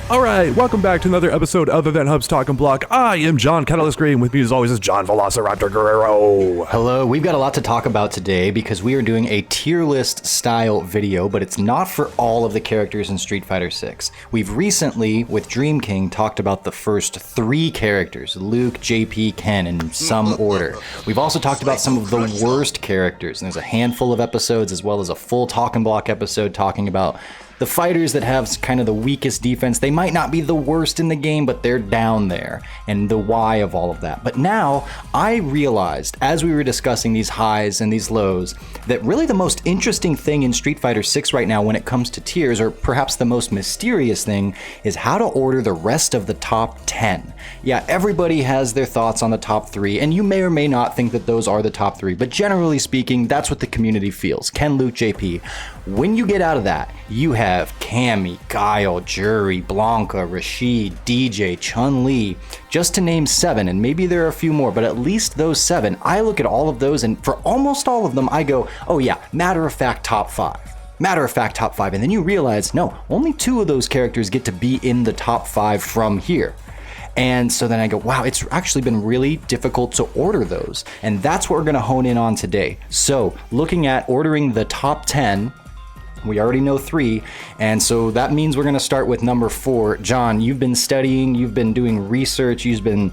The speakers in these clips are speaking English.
All right, welcome back to another episode of EventHubs Talk and Block. I am John Catalyst Gray, and with me as always is John Velociraptor Guerrero. Hello, we've got a lot to talk about today because we are doing a tier list style video, but it's not for all of the characters in Street Fighter 6. We've recently, with Dream King, talked about the first 3 characters, Luke, JP, Ken, in some order. We've also talked about some of the worst characters, and there's a handful of episodes as well as a full Talk and Block episode talking about the fighters that have kind of the weakest defense. They might not be the worst in the game, but they're down there, and the why of all of that. But now I realized, as we were discussing these highs and these lows, that really the most interesting thing in Street Fighter 6 right now when it comes to tiers, or perhaps the most mysterious thing, is how to order the rest of the top 10. Yeah, everybody has their thoughts on the top 3, and you may or may not think that those are the top 3, but generally speaking, that's what the community feels. Ken, Luke, JP. When you get out of that, you have Cammy, Guile, Jury, Blanca, Rashid, DJ, Chun-Li, just to name 7, and maybe there are a few more, but at least those 7, I look at all of those, and for almost all of them, I go, oh yeah, matter of fact, top 5. Matter of fact, top 5, and then you realize, no, only 2 of those characters get to be in the top 5 from here. And so then I go, wow, it's actually been really difficult to order those. And that's what we're gonna hone in on today. So looking at ordering the top 10, we already know 3, and so that means we're gonna start with number 4. John, you've been studying, you've been doing research, you've been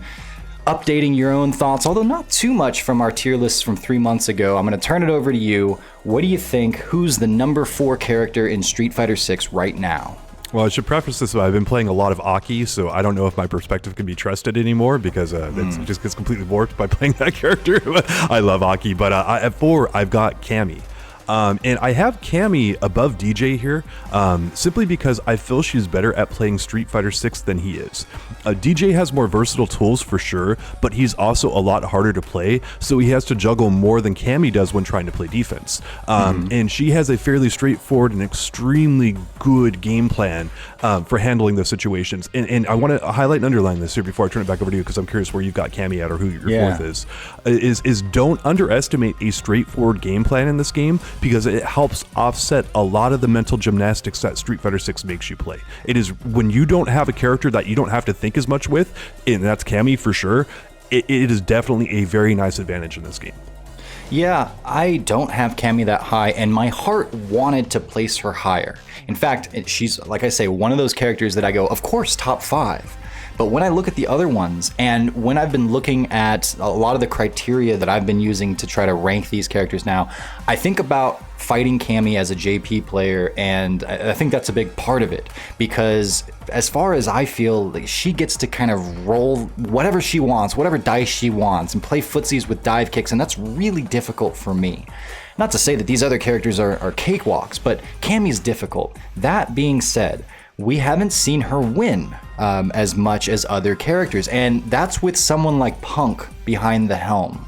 updating your own thoughts, although not too much from our tier lists from 3 months ago. I'm gonna turn it over to you. What do you think? Who's the number 4 character in Street Fighter 6 right now? Well, I should preface this by I've been playing a lot of Aki, so I don't know if my perspective can be trusted anymore because it just gets completely warped by playing that character. I love Aki, but at 4, I've got Cammy. And I have Cammy above DJ here, simply because I feel she's better at playing Street Fighter 6 than he is. DJ has more versatile tools for sure, but he's also a lot harder to play, so he has to juggle more than Cammy does when trying to play defense. And she has a fairly straightforward and extremely good game plan for handling those situations. And I want to highlight and underline this here before I turn it back over to you, because I'm curious where you've got Cammy at or who your 4th is don't underestimate a straightforward game plan in this game, because it helps offset a lot of the mental gymnastics that Street Fighter 6 makes you play. It is when you don't have a character that you don't have to think as much with, and that's Cammy for sure, it is definitely a very nice advantage in this game. Yeah, I don't have Cammy that high, and my heart wanted to place her higher. In fact, she's, like I say, one of those characters that I go, of course, top 5. But when I look at the other ones, and when I've been looking at a lot of the criteria that I've been using to try to rank these characters now, I think about fighting Cammy as a JP player, and I think that's a big part of it, because as far as I feel, like, she gets to kind of roll whatever she wants, whatever dice she wants, and play footsies with dive kicks, and that's really difficult for me. Not to say that these other characters are cakewalks, but Cammy's difficult. That being said, we haven't seen her win as much as other characters, and that's with someone like Punk behind the helm.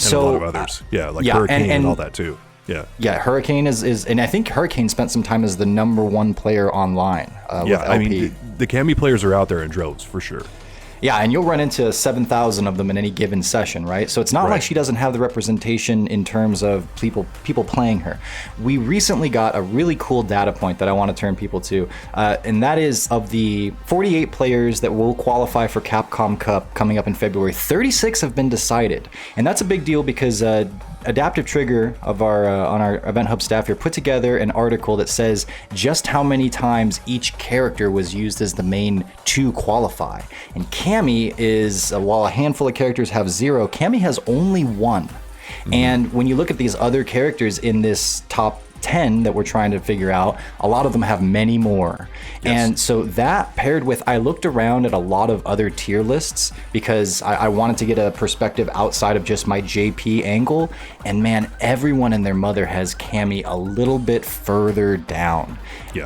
And a lot of others, Hurricane and all that too. Yeah, Hurricane is, and I think Hurricane spent some time as the number 1 player online. With LP. I mean, the Cammy players are out there in droves for sure. Yeah, and you'll run into 7,000 of them in any given session, right? So it's not like she doesn't have the representation in terms of people playing her. We recently got a really cool data point that I want to turn people to, and that is of the 48 players that will qualify for Capcom Cup coming up in February, 36 have been decided. And that's a big deal because Adaptive Trigger of on our EventHub staff here put together an article that says just how many times each character was used as the main to qualify. And Cammy is, while a handful of characters have 0, Cammy has only 1. And when you look at these other characters in this top 10 that we're trying to figure out, a lot of them have many more. And so that paired with, I looked around at a lot of other tier lists because I wanted to get a perspective outside of just my JP angle, and man, everyone and their mother has Cammy a little bit further down.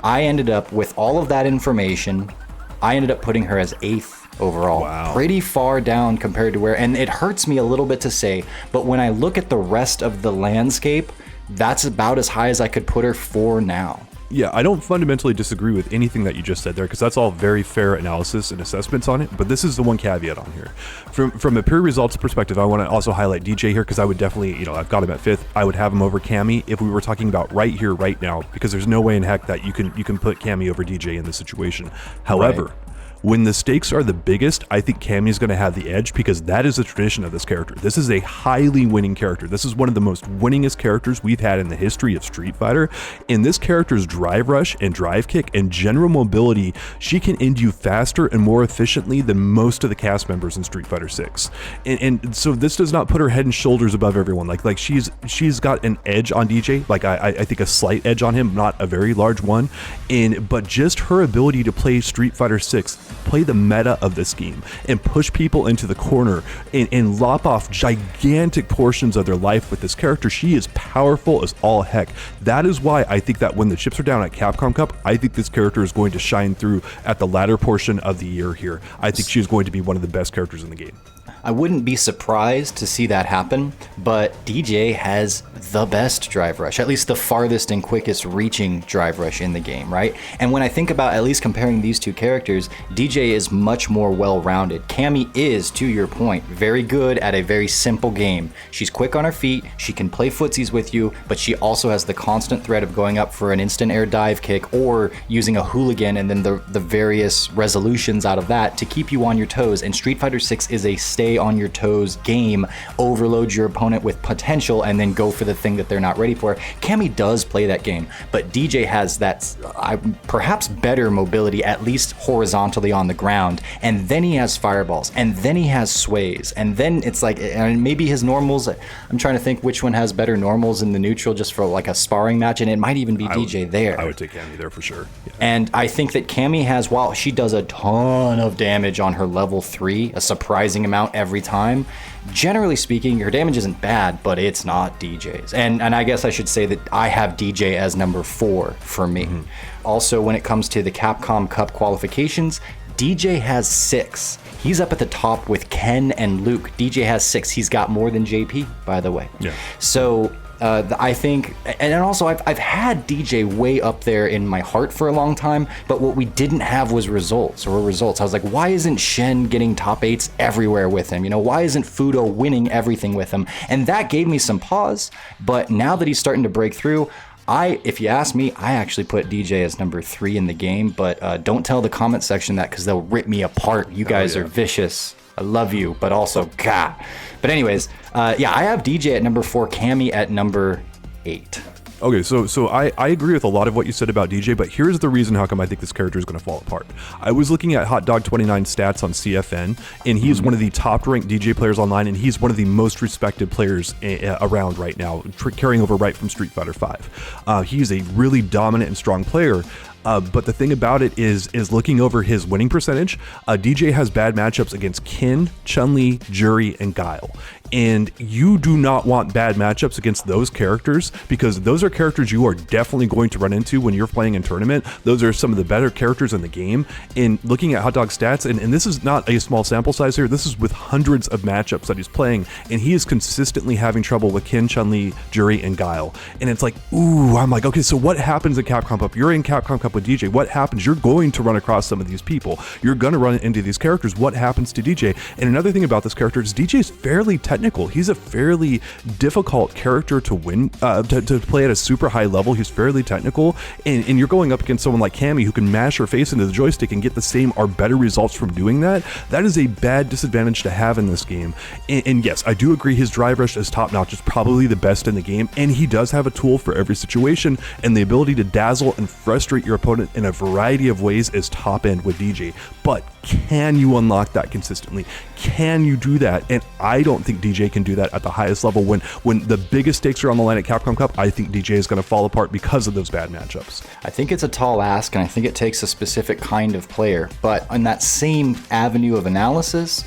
I ended up with all of that information, I ended up putting her as 8th overall. Wow. Pretty far down compared to where, and it hurts me a little bit to say, but when I look at the rest of the landscape, that's about as high as I could put her for now. Yeah, I don't fundamentally disagree with anything that you just said there, because that's all very fair analysis and assessments on it. But this is the one caveat on here. From a pure results perspective, I want to also highlight DJ here, because I would definitely, I've got him at 5th. I would have him over Cammy if we were talking about right here, right now, because there's no way in heck that you can put Cammy over DJ in this situation. However, right. When the stakes are the biggest, I think Cammy's going to have the edge, because that is the tradition of this character. This is a highly winning character. This is one of the most winningest characters we've had in the history of Street Fighter. In this character's drive rush and drive kick and general mobility, she can end you faster and more efficiently than most of the cast members in Street Fighter 6. And so this does not put her head and shoulders above everyone. Like she's got an edge on DJ. Like I think a slight edge on him, not a very large one. But just her ability to play Street Fighter 6, play the meta of this game, and push people into the corner and lop off gigantic portions of their life with this character. She is powerful as all heck. That is why I think that when the chips are down at Capcom Cup, I think this character is going to shine through at the latter portion of the year here. I think she is going to be one of the best characters in the game. I wouldn't be surprised to see that happen, but DJ has the best drive rush, at least the farthest and quickest reaching drive rush in the game, right? And when I think about at least comparing these two characters, DJ is much more well-rounded. Cammy is, to your point, very good at a very simple game. She's quick on her feet, she can play footsies with you, but she also has the constant threat of going up for an instant air dive kick or using a hooligan and then the various resolutions out of that to keep you on your toes. And Street Fighter 6 is a stay on your toes game. Overload your opponent with potential and then go for the thing that they're not ready for. Cammy does play that game, but DJ has that perhaps better mobility, at least horizontally on the ground, and then he has fireballs, and then he has sways, and then it's like, and maybe his normals, I'm trying to think which one has better normals in the neutral just for like a sparring match, and it might even be DJ there. I would take Cammy there for sure. Yeah. And I think that Cammy has, while she does a ton of damage on her level 3, a surprising amount every time, generally speaking, her damage isn't bad, but it's not DJ's. And I guess I should say that I have DJ as number 4 for me. Mm-hmm. Also, when it comes to the Capcom Cup qualifications, DJ has 6. He's up at the top with Ken and Luke. DJ has 6. He's got more than JP, by the way. Yeah. So I think, and also I've had DJ way up there in my heart for a long time, but what we didn't have was results. I was like, why isn't Shen getting top 8s everywhere with him? Why isn't Fudo winning everything with him? And that gave me some pause, but now that he's starting to break through, if you ask me, I actually put DJ as number 3 in the game, but don't tell the comment section that, because they'll rip me apart. You guys are vicious. I love you, but also, God. But anyways, I have DJ at number 4, Cammy at number 8. Okay, so I agree with a lot of what you said about DJ, but here's the reason how come I think this character is going to fall apart. I was looking at Hot Dog 29 stats on CFN, and he's one of the top-ranked DJ players online, and he's one of the most respected players around right now, carrying over right from Street Fighter 5. He's a really dominant and strong player. But the thing about it is looking over his winning percentage, DJ has bad matchups against Kin, Chun-Li, Jury, and Guile. And you do not want bad matchups against those characters, because those are characters you are definitely going to run into when you're playing in tournament. Those are some of the better characters in the game. And looking at Hot Dog stats, and this is not a small sample size here, this is with hundreds of matchups that he's playing, and he is consistently having trouble with Kin, Chun-Li, Jury, and Guile. And it's like, ooh, I'm like, okay, so what happens in Capcom Cup? You're in Capcom Cup with DJ. What happens? You're going to run across some of these people. You're going to run into these characters. What happens to DJ? And another thing about this character is DJ is fairly technical. He's a fairly difficult character to win, to play at a super high level. He's fairly technical, and you're going up against someone like Cammy who can mash her face into the joystick and get the same or better results from doing that. That is a bad disadvantage to have in this game. And yes, I do agree his drive rush is top notch. It's probably the best in the game, and he does have a tool for every situation, and the ability to dazzle and frustrate your opponent in a variety of ways is top end with DJ. But can you unlock that consistently? Can you do that? And I don't think DJ can do that at the highest level. When the biggest stakes are on the line at Capcom Cup, I think DJ is going to fall apart because of those bad matchups. I think it's a tall ask, and I think it takes a specific kind of player. But on that same avenue of analysis,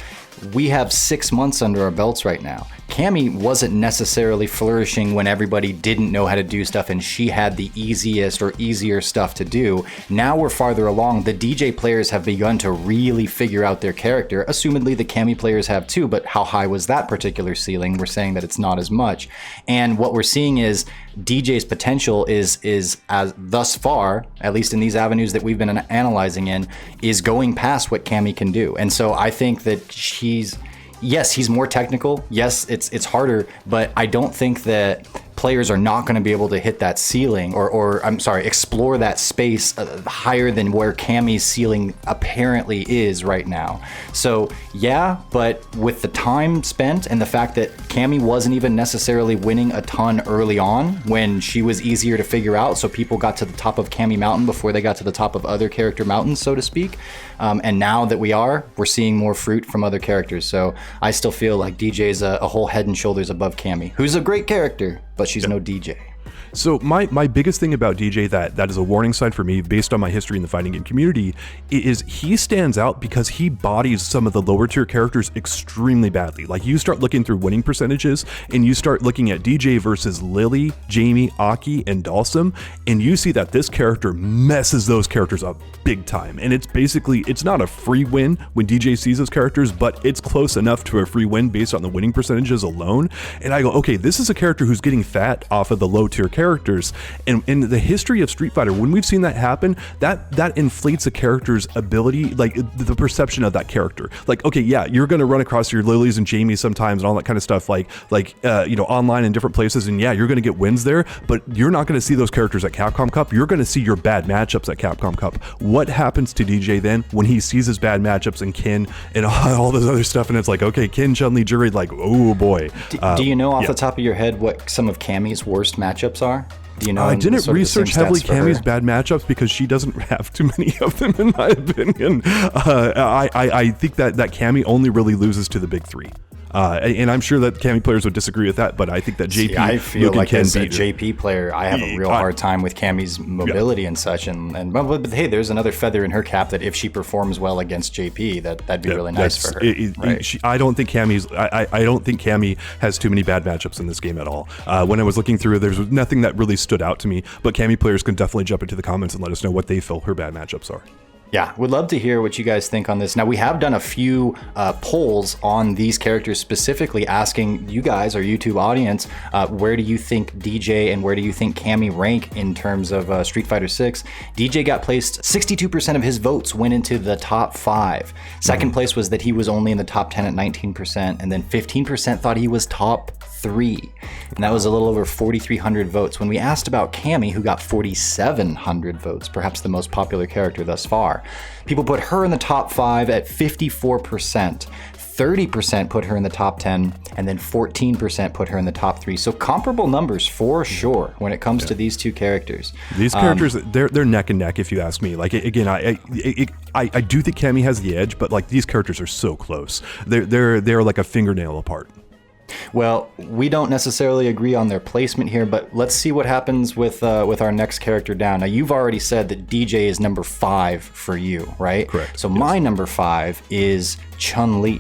we have 6 months under our belts right now. Cammy wasn't necessarily flourishing when everybody didn't know how to do stuff and she had the easiest or easier stuff to do. Now we're farther along. The DJ players have begun to really figure out their character. Assumedly the Cammy players have too, but how high was that particular ceiling? We're saying that it's not as much. And what we're seeing is DJ's potential is as thus far, at least in these avenues that we've been analyzing in, is going past what Cammy can do. And so I think that yes, he's more technical. Yes, it's harder, but I don't think that players are not going to be able to hit that ceiling or I'm sorry, explore that space higher than where Cammy's ceiling apparently is right now. So yeah, but with the time spent and the fact that Cammy wasn't even necessarily winning a ton early on when she was easier to figure out, so people got to the top of Cammy Mountain before they got to the top of other character mountains, so to speak. And now that we're seeing more fruit from other characters. So I still feel like DJ's a whole head and shoulders above Cammy, who's a great character, but she's no DJ. So my biggest thing about DJ that is a warning sign for me based on my history in the fighting game community is he stands out because he bodies some of the lower tier characters extremely badly. Like you start looking through winning percentages and you start looking at DJ versus Lily, Jamie, Aki, and Dalsum, and you see that this character messes those characters up big time. And it's not a free win when DJ sees those characters, but it's close enough to a free win based on the winning percentages alone. And I go, okay, this is a character who's getting fat off of the low tier characters. And in the history of Street Fighter, when we've seen that happen, that inflates a character's ability, like the perception of that character. Like, okay, yeah, you're going to run across your Lilies and Jamies sometimes and all that kind of stuff, like online in different places, and yeah, you're going to get wins there, but you're not going to see those characters at Capcom Cup. You're going to see your bad matchups at Capcom Cup. What happens to DJ then when he sees his bad matchups and Kin and all this other stuff, and it's like, okay, Kin, Chun-Li, Jury, like, oh boy. Do you know off the top of your head what some of Cammy's worst matchups are? Do you know? I didn't research heavily Cammy's bad matchups because she doesn't have too many of them, in my opinion. I think that Cammy only really loses to the big three. And I'm sure that Cammy players would disagree with that, but I think that JP, I feel Luke, like and as a JP player, I have a real hard time with Cammy's mobility and such. But hey, there's another feather in her cap that if she performs well against JP, that'd be really nice for her. Right? I don't think Cammy has too many bad matchups in this game at all. When I was looking through, there's nothing that really stood out to me. But Cammy players can definitely jump into the comments and let us know what they feel her bad matchups are. Yeah, would love to hear what you guys think on this. Now, we have done a few polls on these characters, specifically asking you guys, our YouTube audience, where do you think DJ and where do you think Cammy rank in terms of Street Fighter 6? DJ got placed, 62% of his votes went into the top 5. Second place was that he was only in the top 10 at 19%, and then 15% thought he was top 3. And that was a little over 4,300 votes. When we asked about Cammy, who got 4,700 votes, perhaps the most popular character thus far, people put her in the top 5 at 54%. 30% put her in the top 10, and then 14% put her in the top 3. So comparable numbers for sure when it comes to these two characters. These characters, they're neck and neck if you ask me. Like, again, I do think Cammy has the edge, but like these characters are so close. They're like a fingernail apart. Well, we don't necessarily agree on their placement here, but let's see what happens with our next character down. Now, you've already said that DJ is number 5 for you, right? Correct. So my number 5 is Chun-Li.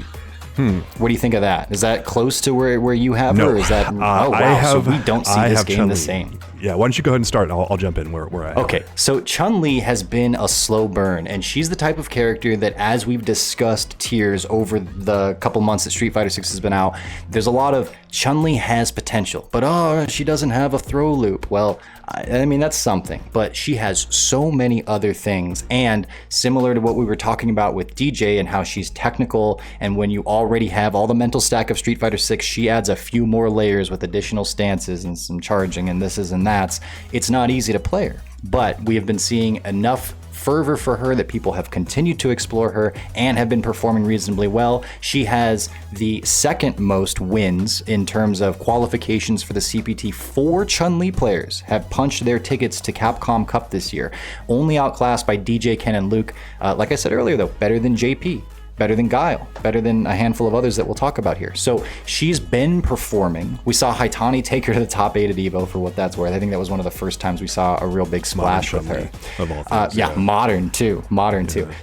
What do you think of that? Is that close to where you have her? Or is that? Oh wow! So we don't see this game the same. Yeah, why don't you go ahead and start, and I'll jump in where I am. Okay, so Chun-Li has been a slow burn, and she's the type of character that, as we've discussed tiers over the couple months that Street Fighter 6 has been out, there's a lot of Chun-Li has potential, but she doesn't have a throw loop. Well, I mean, that's something, but she has so many other things, and similar to what we were talking about with DJ and how she's technical, and when you already have all the mental stack of Street Fighter 6, she adds a few more layers with additional stances and some charging and this and that. It's not easy to play her, but we have been seeing enough fervor for her that people have continued to explore her and have been performing reasonably well. She has the second most wins in terms of qualifications for the CPT. 4 Chun-Li players have punched their tickets to Capcom Cup this year, only outclassed by DJ, Ken, and Luke. Like I said earlier, though, better than JP. better than Guile, better than a handful of others that we'll talk about here. So she's been performing. We saw Haitani take her to the top 8 at Evo for what that's worth. I think that was one of the first times we saw a real big splash with her. Of all things, yeah, modern too.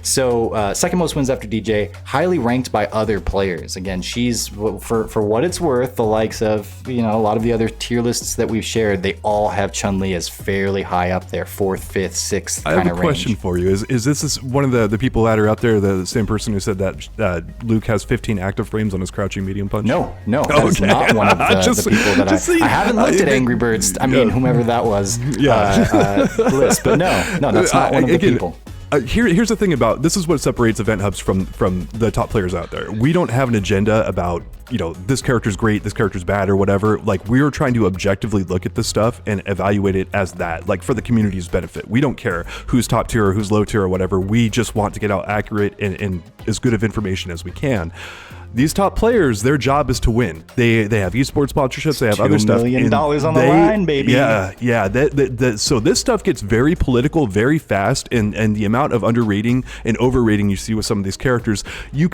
So second most wins after DJ, highly ranked by other players. Again, she's, for what it's worth, the likes of, a lot of the other tier lists that we've shared, they all have Chun-Li as fairly high up there, 4th, 5th, 6th kind of range. I have a question for you. Is this one of the people that are out there, the same person who said that Luke has 15 active frames on his crouching medium punch? No, that is not one of the people that I haven't looked at Angry Birds. I mean, whomever that was list, but no, that's not one of the people. Here's the thing about this is what separates EventHubs from the top players out there. We don't have an agenda about this character's great, this character's bad, or whatever. Like, we're trying to objectively look at this stuff and evaluate it as that, like, for the community's benefit. We don't care who's top tier or who's low tier or whatever. We just want to get out accurate and as good of information as we can. These top players, their job is to win. They have esports sponsorships, they have other stuff. $2 million on the line, baby. Yeah. So this stuff gets very political very fast, and the amount of underrating and overrating you see with some of these characters, you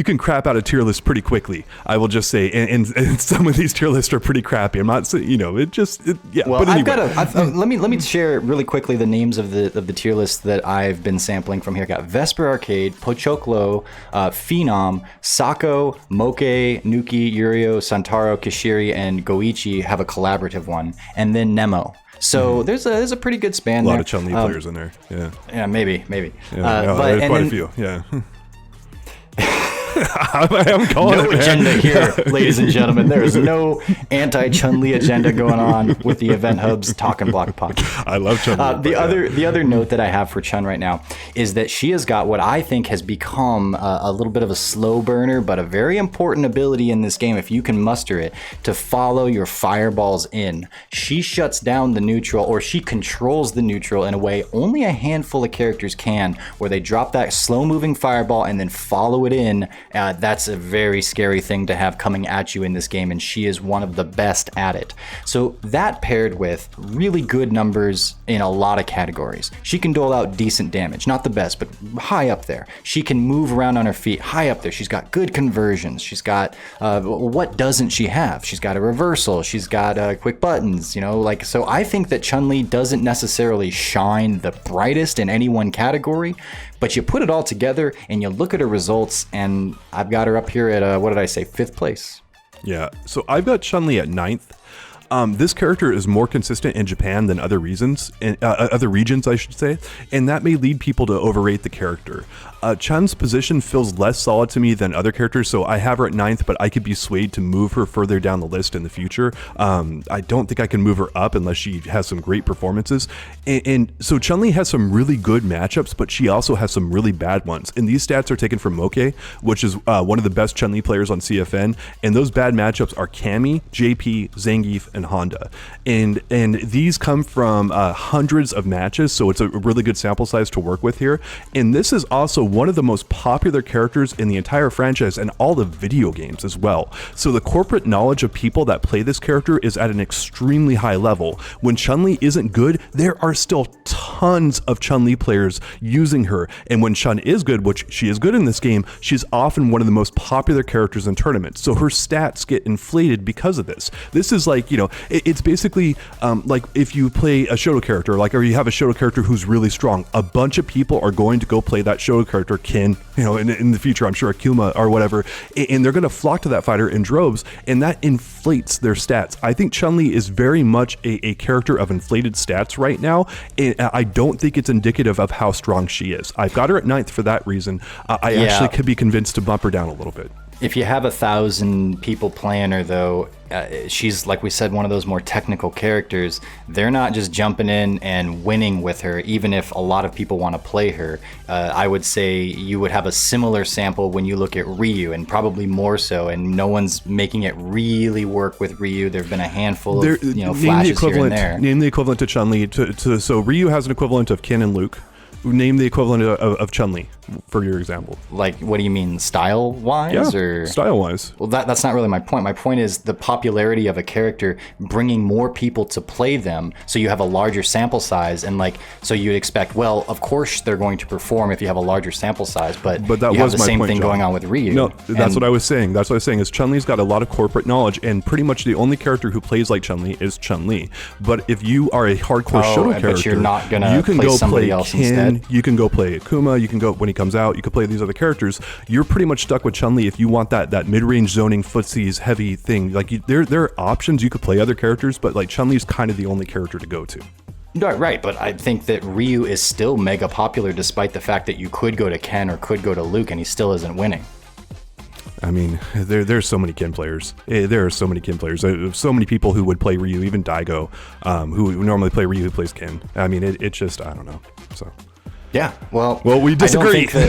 can crap out a tier list pretty quickly. I will just say, and some of these tier lists are pretty crappy. I'm not saying, Well, but anyway. Let me share really quickly the names of the tier list that I've been sampling from here. Got Vesper Arcade, Pochoklo, Phenom, Sako, Moke, Nuki, Yurio, Santaro, Kishiri, and Goichi have a collaborative one, and then Nemo. So there's a pretty good span there. A lot of Chun-Li players in there. Yeah, maybe. There's quite a few. Yeah. I'm calling no it, agenda here, ladies and gentlemen. There is no anti-Chun-Li agenda going on with the EventHubs Talking Block podcast. I love Chun-Li. The other note that I have for Chun right now is that she has got what I think has become a little bit of a slow burner, but a very important ability in this game, if you can muster it, to follow your fireballs in. She shuts down the neutral, or she controls the neutral in a way only a handful of characters can, where they drop that slow-moving fireball and then follow it in. That's a very scary thing to have coming at you in this game, and she is one of the best at it. So that paired with really good numbers in a lot of categories. She can dole out decent damage, not the best, but high up there. She can move around on her feet, high up there. She's got good conversions. She's got, what doesn't she have? She's got a reversal. She's got quick buttons, so I think that Chun-Li doesn't necessarily shine the brightest in any one category, but you put it all together and you look at her results, and I've got her up here at, 5th place. Yeah, so I've got Chun-Li at 9th. This character is more consistent in Japan than other regions, I should say, and that may lead people to overrate the character. Chun's position feels less solid to me than other characters, so I have her at 9th, but I could be swayed to move her further down the list in the future. I don't think I can move her up unless she has some great performances. And so Chun-Li has some really good matchups, but she also has some really bad ones. And these stats are taken from Moke, which is one of the best Chun-Li players on CFN. And those bad matchups are Cammy, JP, Zangief, and Honda. And these come from hundreds of matches, so it's a really good sample size to work with here. And this is also one of the most popular characters in the entire franchise and all the video games as well. So the corporate knowledge of people that play this character is at an extremely high level. When Chun-Li isn't good, there are still tons of Chun-Li players using her. And when Chun is good, which she is good in this game, she's often one of the most popular characters in tournaments. So her stats get inflated because of this. This is like, it's basically like if you play a Shoto character, or you have a Shoto character who's really strong, a bunch of people are going to go play that Shoto character, Kin, in the future, I'm sure Akuma or whatever, and they're going to flock to that fighter in droves, and that inflates their stats. I think Chun-Li is very much a character of inflated stats right now, and I don't think it's indicative of how strong she is. I've got her at 9th for that reason. I actually could be convinced to bump her down a little bit. If you have 1,000 people playing her, though, she's, like we said, one of those more technical characters. They're not just jumping in and winning with her, even if a lot of people want to play her. I would say you would have a similar sample when you look at Ryu, and probably more so, and no one's making it really work with Ryu. There have been a handful of flashes here and there. Name the equivalent to Chun-Li. So Ryu has an equivalent of Ken and Luke. Name the equivalent of Chun-Li. for your example. Like, what do you mean, style-wise? Yeah, or style-wise. Well, that's not really my point. My point is the popularity of a character bringing more people to play them, so you have a larger sample size, and like, so you'd expect, well, of course they're going to perform if you have a larger sample size, but that you have was the my same point, thing John. going on with Ryu. No, that's what I was saying. That's what I was saying is Chun-Li's got a lot of corporate knowledge, and pretty much the only character who plays like Chun-Li is Chun-Li. But if you are a hardcore Shoto character, but you're not gonna you can play go somebody play else Ken, instead. you can go play Akuma, you can go, when he comes out, you can play these other characters. You're pretty much stuck with Chun-Li if you want that mid-range zoning footsies heavy thing. Like there are options, you could play other characters, but like Chun-Li's kind of the only character to go to. Right, but I think that Ryu is still mega popular despite the fact that you could go to Ken or could go to Luke and he still isn't winning. I mean, there's so many Ken players. There are so many Ken players. So many people who would play Ryu, even Daigo, who normally play Ryu, who plays Ken. I mean, it's just, I don't know. So. Yeah, well, we disagree. Tell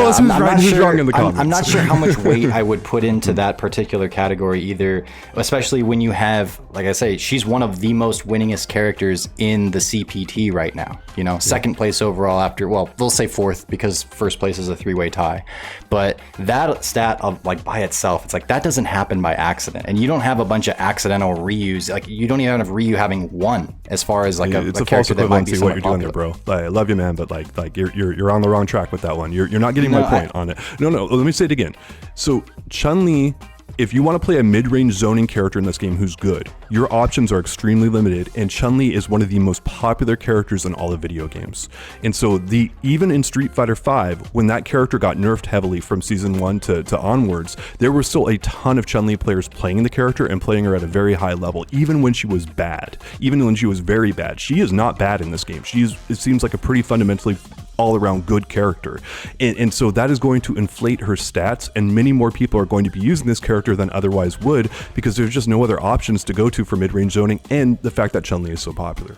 us who's right and who's wrong in the comments. I'm not sure how much weight I would put into that particular category either, especially when you have, like I say, she's one of the most winningest characters in the CPT right now. You know, second place overall after, well, we'll say fourth because first place is a three-way tie. But that stat of like by itself, it's like that doesn't happen by accident. And you don't have a bunch of accidental Ryus. Like you don't even have Ryu having one as far as like it's a a false character that might be equivalency what you're popular. doing there, bro. Like, I love you, man, but like you're on the wrong track with that one. You're not getting my point on it. No, let me say it again. So Chun-Li, if you want to play a mid-range zoning character in this game who's good, your options are extremely limited, and Chun-Li is one of the most popular characters in all of video games. And so even in Street Fighter V, when that character got nerfed heavily from Season 1 to onwards, there were still a ton of Chun-Li players playing the character and playing her at a very high level, even when she was bad. Even when she was very bad. She is not bad in this game. It seems like a pretty fundamentally all-around good character, and so that is going to inflate her stats, and many more people are going to be using this character than otherwise would because there's just no other options to go to for mid-range zoning, and the fact that Chun-Li is so popular.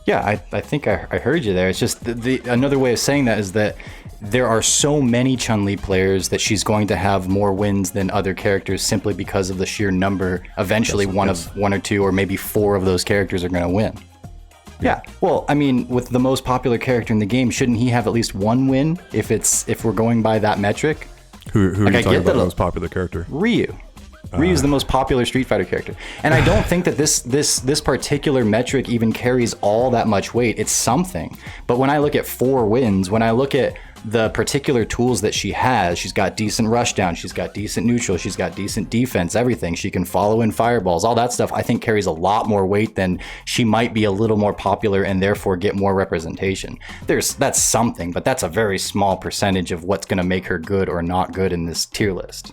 Yeah, I think I heard you there. It's just another way of saying that is that there are so many Chun-Li players that she's going to have more wins than other characters simply because of the sheer number. Eventually, one or two or maybe four of those characters are going to win. Yeah, well, I mean, with the most popular character in the game, shouldn't he have at least one win if we're going by that metric? Who are you talking about the most popular character? Ryu. Ryu's the most popular Street Fighter character. And I don't think that this particular metric even carries all that much weight. It's something. But when I look at 4 wins, when I look at the particular tools that she has, she's got decent rushdown, she's got decent neutral, she's got decent defense, everything. She can follow in fireballs, all that stuff I think carries a lot more weight than she might be a little more popular and therefore get more representation. That's something, but that's a very small percentage of what's going to make her good or not good in this tier list.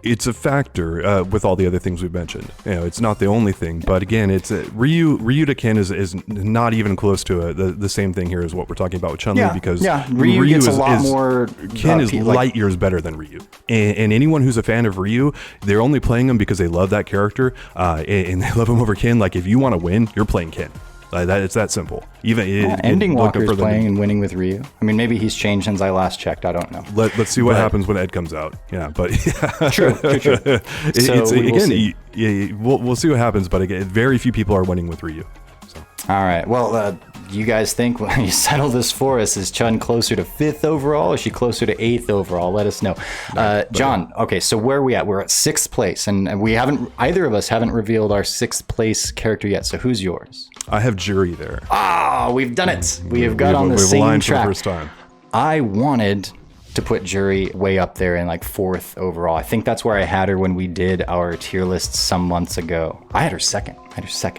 It's a factor with all the other things we've mentioned. You know, it's not the only thing, but again, it's Ryu to Ken is not even close to the same thing here as what we're talking about with Chun-Li because Ryu gets a lot more. Ken is light years better than Ryu, and anyone who's a fan of Ryu, they're only playing him because they love that character and they love him over Ken. Like if you want to win, you're playing Ken. It's that simple. Ending Walker's playing and winning with Ryu. I mean, maybe he's changed since I last checked. I don't know. Let's see what happens when Ed comes out. Yeah, but true. We'll see what happens. But again, very few people are winning with Ryu. So. All right. Well, do you guys think when you settle this for us, is Chun closer to 5th overall? Or is she closer to 8th overall? Let us know. John, okay, so where are we at? We're at 6th place, and either of us haven't revealed our 6th place character yet. So who's yours? I have Jury there. Ah, we've done it. We have got on the same track. For the first time. I wanted to put Jury way up there in like 4th overall. I think that's where I had her when we did our tier list some months ago. I had her second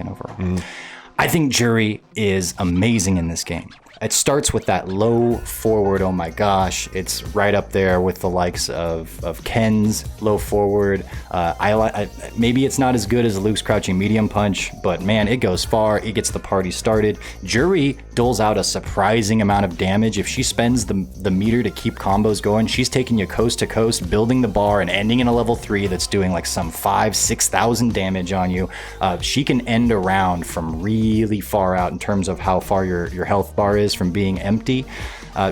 overall. I think Jury is amazing in this game. It starts with that low forward, oh my gosh. It's right up there with the likes of Ken's low forward. Maybe it's not as good as Luke's crouching medium punch, but man, it goes far. It gets the party started. Jury doles out a surprising amount of damage. If she spends the meter to keep combos going, she's taking you coast to coast, building the bar and ending in a level 3 that's doing like some 5,000-6,000 damage on you. She can end a round from really far out in terms of how far your health bar is from being empty.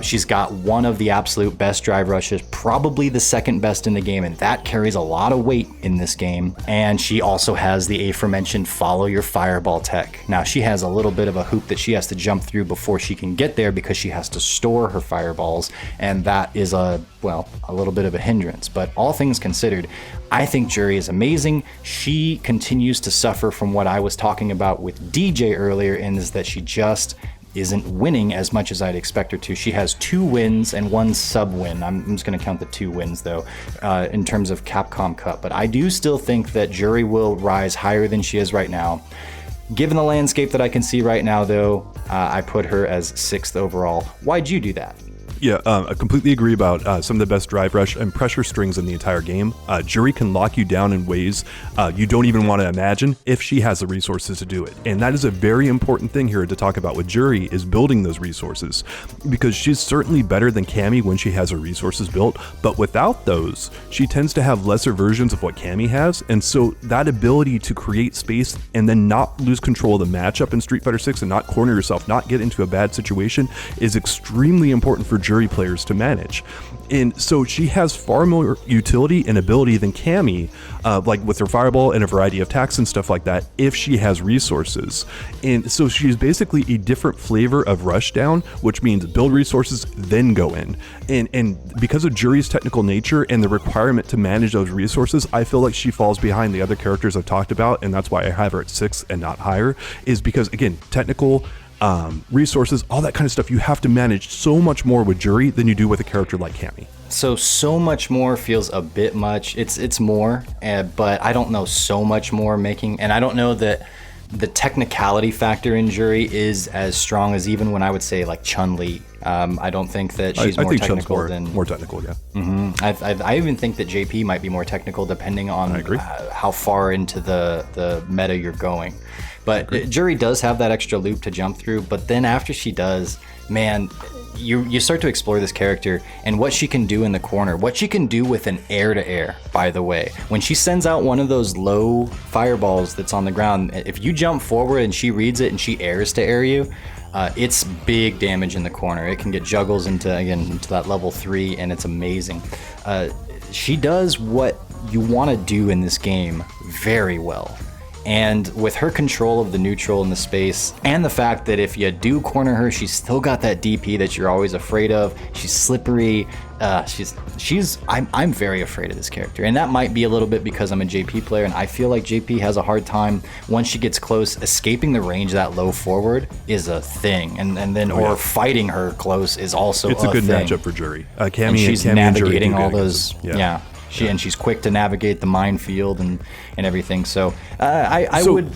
She's got one of the absolute best drive rushes, probably the second best in the game, and that carries a lot of weight in this game. And she also has the aforementioned follow your fireball tech. Now, she has a little bit of a hoop that she has to jump through before she can get there because she has to store her fireballs, and that is a little bit of a hindrance. But all things considered, I think Jury is amazing. She continues to suffer from what I was talking about with DJ earlier, in is that she just isn't winning as much as I'd expect her to. She has 2 wins and 1 sub-win. I'm just going to count the 2 wins, though, in terms of Capcom Cup. But I do still think that Jury will rise higher than she is right now. Given the landscape that I can see right now, though, I put her as 6th overall. Why'd you do that? Yeah, I completely agree about some of the best drive rush and pressure strings in the entire game. Jury can lock you down in ways you don't even want to imagine if she has the resources to do it. And that is a very important thing here to talk about with Jury, is building those resources. Because she's certainly better than Cammy when she has her resources built, but without those, she tends to have lesser versions of what Cammy has. And so that ability to create space and then not lose control of the matchup in Street Fighter 6 and not corner yourself, not get into a bad situation, is extremely important for Jury players to manage. And so she has far more utility and ability than Cammy, like with her fireball and a variety of attacks and stuff like that, if she has resources. And so she's basically a different flavor of rushdown, which means build resources, then go in. And because of Jury's technical nature and the requirement to manage those resources, I feel like she falls behind the other characters I've talked about, and that's why I have her at 6 and not higher, is because, again, technical resources, all that kind of stuff, you have to manage so much more with Jury than you do with a character like Cammy. So much more feels a bit much. It's more, but I don't know so much more making, and I don't know that the technicality factor in Jury is as strong as even when I would say like Chun-Li. I don't think that she's more technical than... more technical, yeah. Mm-hmm. I even think that JP might be more technical depending on how far into the meta you're going. But Jury does have that extra loop to jump through, but then after she does, man, you start to explore this character and what she can do in the corner, what she can do with an air-to-air, by the way. When she sends out one of those low fireballs that's on the ground, if you jump forward and she reads it and she airs to air you, it's big damage in the corner. It can get juggles into that level 3, and it's amazing. She does what you want to do in this game very well. And with her control of the neutral in the space, and the fact that if you do corner her, she's still got that DP that you're always afraid of. She's slippery. I'm very afraid of this character, and that might be a little bit because I'm a JP player, and I feel like JP has a hard time once she gets close. Escaping the range that low forward is a thing, and then fighting her close is also it's a good thing. Matchup for Jury. Cammy and she's Cammy navigating and Jury all those. Yeah. And she's quick to navigate the minefield and everything. So I would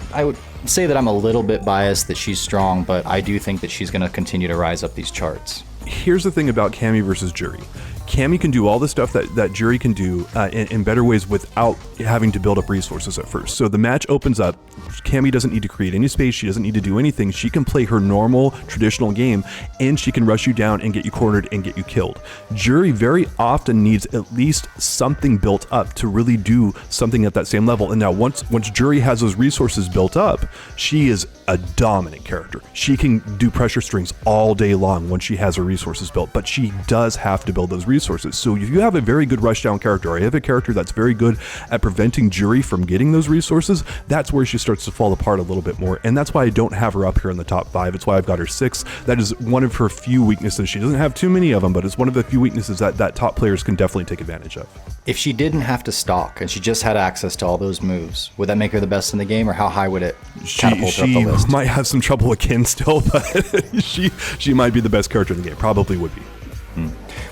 say that I'm a little bit biased that she's strong, but I do think that she's going to continue to rise up these charts. Here's the thing about Cammy versus Jury. Cammy can do all the stuff that Jury can do in better ways without having to build up resources at first. So the match opens up. Cammy doesn't need to create any space. She doesn't need to do anything. She can play her normal, traditional game, and she can rush you down and get you cornered and get you killed. Jury very often needs at least something built up to really do something at that same level. And now once Jury has those resources built up, she is a dominant character. She can do pressure strings all day long once she has her resources built, but she does have to build those resources. So if you have a very good rushdown character, or you have a character that's very good at preventing Jury from getting those resources, that's where she starts to fall apart a little bit more. And that's why I don't have her up here in the top 5. It's why I've got her 6. That is one of her few weaknesses. She doesn't have too many of them, but it's one of the few weaknesses that top players can definitely take advantage of. If she didn't have to stalk and she just had access to all those moves, would that make her the best in the game, or how high would it catapult her up the list? She might have some trouble with Ken still, but she might be the best character in the game. Probably would be.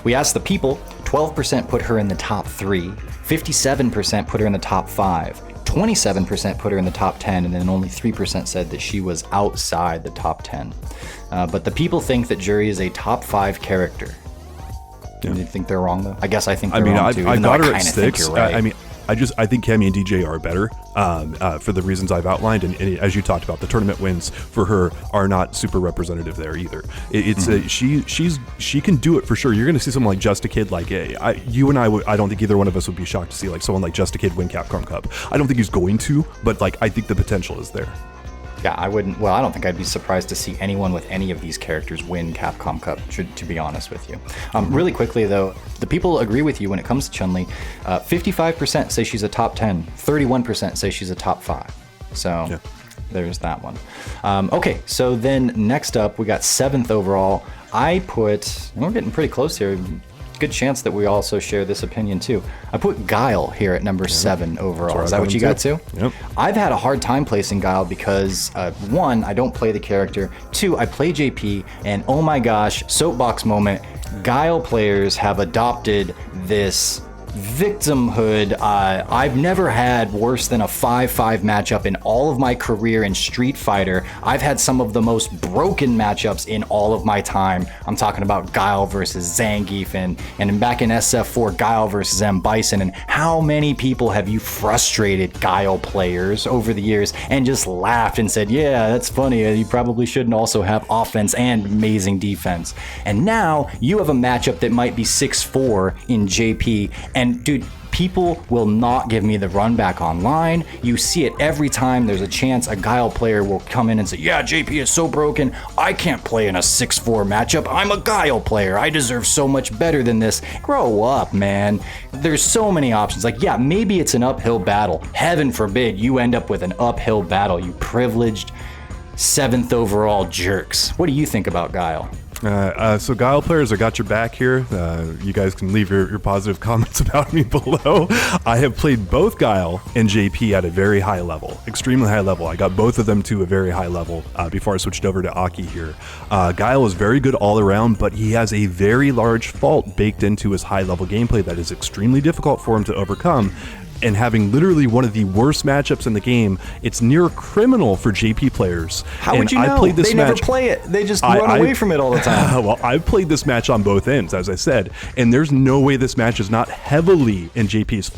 We asked the people. 12% put her in the top 3, 57% put her in the top 5, 27% put her in the top 10, and then only 3% said that she was outside the top 10. But the people think that Jury is a top 5 character. Yeah. Do you think they're wrong, though? I guess I think they're wrong, too. I got her at 6. Right. I think Cammy and DJ are better for the reasons I've outlined, and as you talked about, the tournament wins for her are not super representative there either. She can do it for sure. You're going to see someone like Just a Kid, like you and I don't think either one of us would be shocked to see like someone like Just a Kid win Capcom Cup. I don't think he's going to, but like I think the potential is there. Yeah, I wouldn't. Well, I don't think I'd be surprised to see anyone with any of these characters win Capcom Cup, to be honest with you. Really quickly, though, the people agree with you when it comes to Chun-Li. 55% say she's a top 10, 31% say she's a top 5. So yeah. There's that one. Okay, so then next up, we got 7th overall. I put, and we're getting pretty close here, good chance that we also share this opinion too. I put Guile here at number 7 overall. Is that what you got too? Yep. I've had a hard time placing Guile because 1, I don't play the character. 2, I play JP, and oh my gosh, soapbox moment, Guile players have adopted this victimhood. I've never had worse than a 5-5 matchup in all of my career in Street Fighter. I've had some of the most broken matchups in all of my time. I'm talking about Guile versus Zangief and back in SF4, Guile versus M. Bison. And how many people have you frustrated Guile players over the years and just laughed and said, yeah, that's funny. You probably shouldn't also have offense and amazing defense. And now you have a matchup that might be 6-4 in JP. And dude, people will not give me the run back online. You see it every time there's a chance a Guile player will come in and say, yeah, JP is so broken, I can't play in a 6-4 matchup. I'm a Guile player. I deserve so much better than this. Grow up, man. There's so many options. Like, yeah, maybe it's an uphill battle. Heaven forbid you end up with an uphill battle, you privileged 7th overall jerks. What do you think about Guile? So Guile players, I got your back here. You guys can leave your positive comments about me below. I have played both Guile and JP at a very high level, extremely high level. I got both of them to a very high level before I switched over to Aki here. Guile is very good all around, but he has a very large fault baked into his high level gameplay that is extremely difficult for him to overcome. And having literally one of the worst matchups in the game, it's near criminal for JP players. How would you know? They never play it. They just run away from it all the time. Well, I've played this match on both ends, as I said, and there's no way this match is not heavily in JP's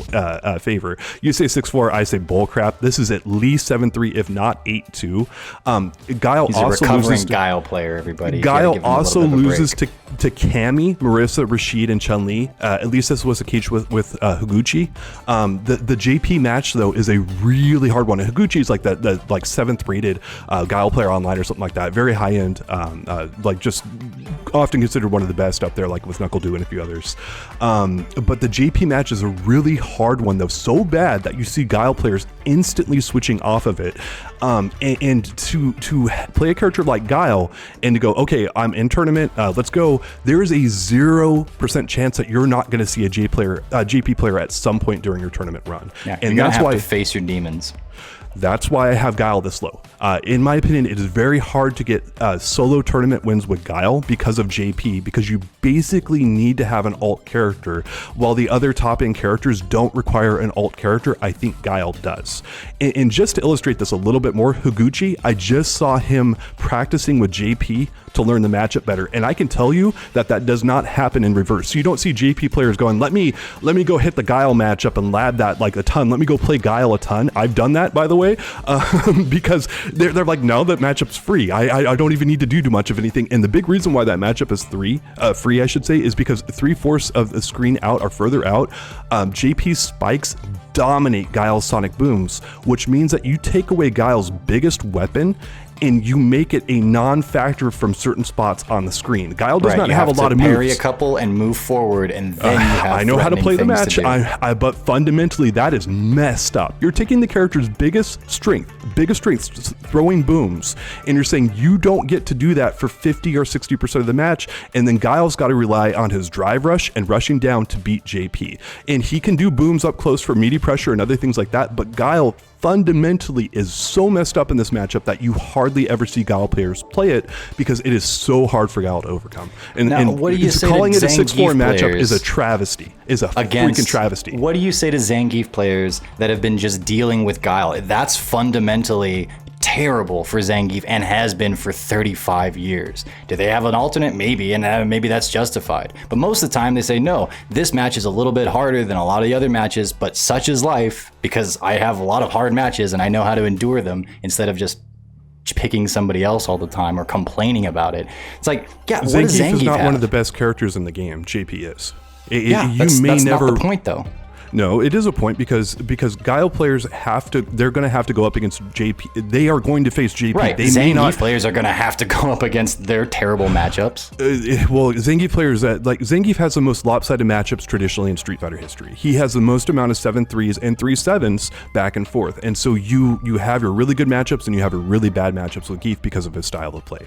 favor. You say 6-4, I say bullcrap. This is at least 7-3, if not 8-2. Guile He's also a recovering loses Guile player, everybody. Guile also loses to Cammy, Marissa, Rashid, and Chun-Li. At least this was the case with Higuchi. The JP match though is a really hard one. And Higuchi is like the 7th rated Guile player online or something like that. Very high end, like just often considered one of the best up there, like with Knuckle Dew and a few others. But the JP match is a really hard one though, so bad that you see Guile players instantly switching off of it. And to play a character like Guile and to go, okay, I'm in tournament, let's go. There is a 0% chance that you're not going to see a JP player at some point during your tournament run. Yeah, and that's why you have to face your demons. That's why I have Guile this low. In my opinion, it is very hard to get solo tournament wins with Guile because of JP, because you basically need to have an alt character, while the other top end characters don't require an alt character. I think Guile does. And just to illustrate this a little bit more, Higuchi, I just saw him practicing with JP to learn the matchup better, and I can tell you that does not happen in reverse. So you don't see JP players going, let me go hit the Guile matchup and lab that like a ton. Let me go play Guile a ton. I've done that, by the way, because they're like, no, that matchup's free. I don't even need to do much of anything. And the big reason why that matchup is free, I should say, is because 3/4 of the screen out or further out, JP's spikes dominate Guile's sonic booms, which means that you take away Guile's biggest weapon and you make it a non-factor from certain spots on the screen. Guile does not have a lot of moves. Parry a couple and move forward, and then you have I know how to play the match, but fundamentally that is messed up. You're taking the character's biggest strength, throwing booms, and you're saying you don't get to do that for 50 or 60% of the match, and then Guile's got to rely on his drive rush and rushing down to beat JP. And he can do booms up close for meaty pressure and other things like that, but Guile fundamentally is so messed up in this matchup that you hardly ever see Guile players play it because it is so hard for Guile to overcome. And what do you say calling to it a 6-4 matchup players is a travesty, freaking travesty. What do you say to Zangief players that have been just dealing with Guile? That's fundamentally terrible for Zangief and has been for 35 years. Do they have an alternate? Maybe, and maybe that's justified. But most of the time they say, no, this match is a little bit harder than a lot of the other matches, but such is life because I have a lot of hard matches and I know how to endure them instead of just picking somebody else all the time or complaining about it. It's like, yeah, what does Zangief is not have? one of the best characters in the game. JP is. That's not the point though. No, it is a point because Guile players they're going to have to go up against JP. They are going to face JP. Right. They Zangief players are going to have to go up against their terrible matchups. Well, Zangief players Zangief has the most lopsided matchups traditionally in Street Fighter history. He has the most amount of 7-3s and 3-7s back and forth. And so you have your really good matchups and you have your really bad matchups with Geef because of his style of play.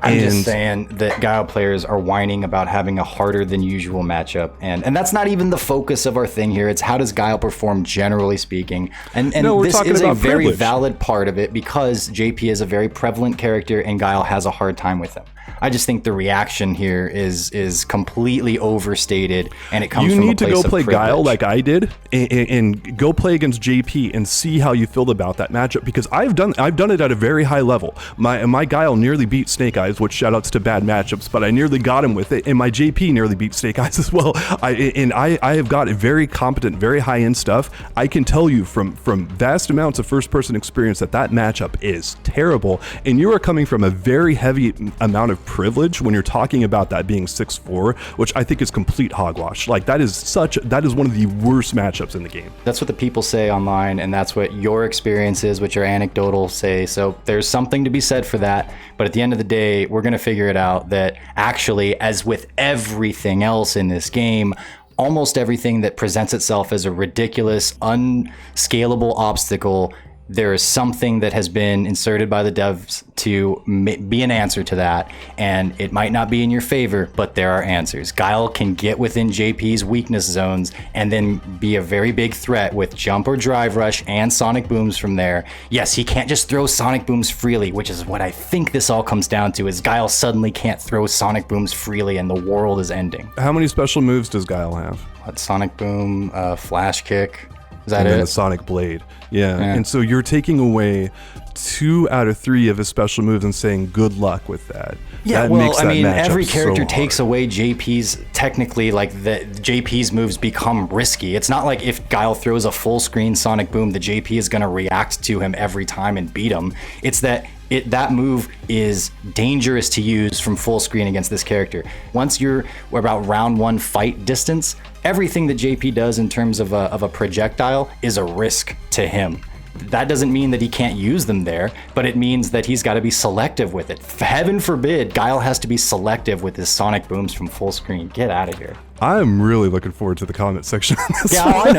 I'm just saying that Guile players are whining about having a harder than usual matchup. And that's not even the focus of our thing here. It's how does Guile perform generally speaking. And this is a very valid part of it because JP is a very prevalent character and Guile has a hard time with him. I just think the reaction here is completely overstated, and it comes from a place of privilege. You need to go play Guile like I did, and go play against JP and see how you feel about that matchup. Because I've done it at a very high level. My Guile nearly beat Snake Eyes, which shoutouts to bad matchups, but I nearly got him with it, and my JP nearly beat Snake Eyes as well. I have got very competent, very high end stuff. I can tell you from vast amounts of first person experience that matchup is terrible, and you are coming from a very heavy amount of privilege when you're talking about that being 6-4, which I think is complete hogwash. Like that is one of the worst matchups in the game. That's what the people say online, and that's what your experiences, which are anecdotal, say. So there's something to be said for that. But at the end of the day, we're going to figure it out that actually, as with everything else in this game, almost everything that presents itself as a ridiculous, unscalable obstacle, there is something that has been inserted by the devs to be an answer to that, and it might not be in your favor, but there are answers. Guile can get within JP's weakness zones and then be a very big threat with jump or drive rush and sonic booms from there. Yes, he can't just throw sonic booms freely, which is what I think this all comes down to, is Guile suddenly can't throw sonic booms freely and the world is ending. How many special moves does Guile have? What, sonic boom, flash kick? Is that and it? then the Sonic Blade. Yeah. And so you're taking away 2 out of 3 of his special moves and saying good luck with that. Yeah, that well, makes that I mean, matchup every character so takes hard. away JP's, technically, like, JP's moves become risky. It's not like if Guile throws a full screen Sonic Boom, the JP is going to react to him every time and beat him. It's that that move is dangerous to use from full screen against this character. Once you're about round 1 fight distance, everything that JP does in terms of a projectile is a risk to him. That doesn't mean that he can't use them there, but it means that he's got to be selective with it. Heaven forbid, Guile has to be selective with his sonic booms from full screen. Get out of here. I'm really looking forward to the comment section on this. Yeah, I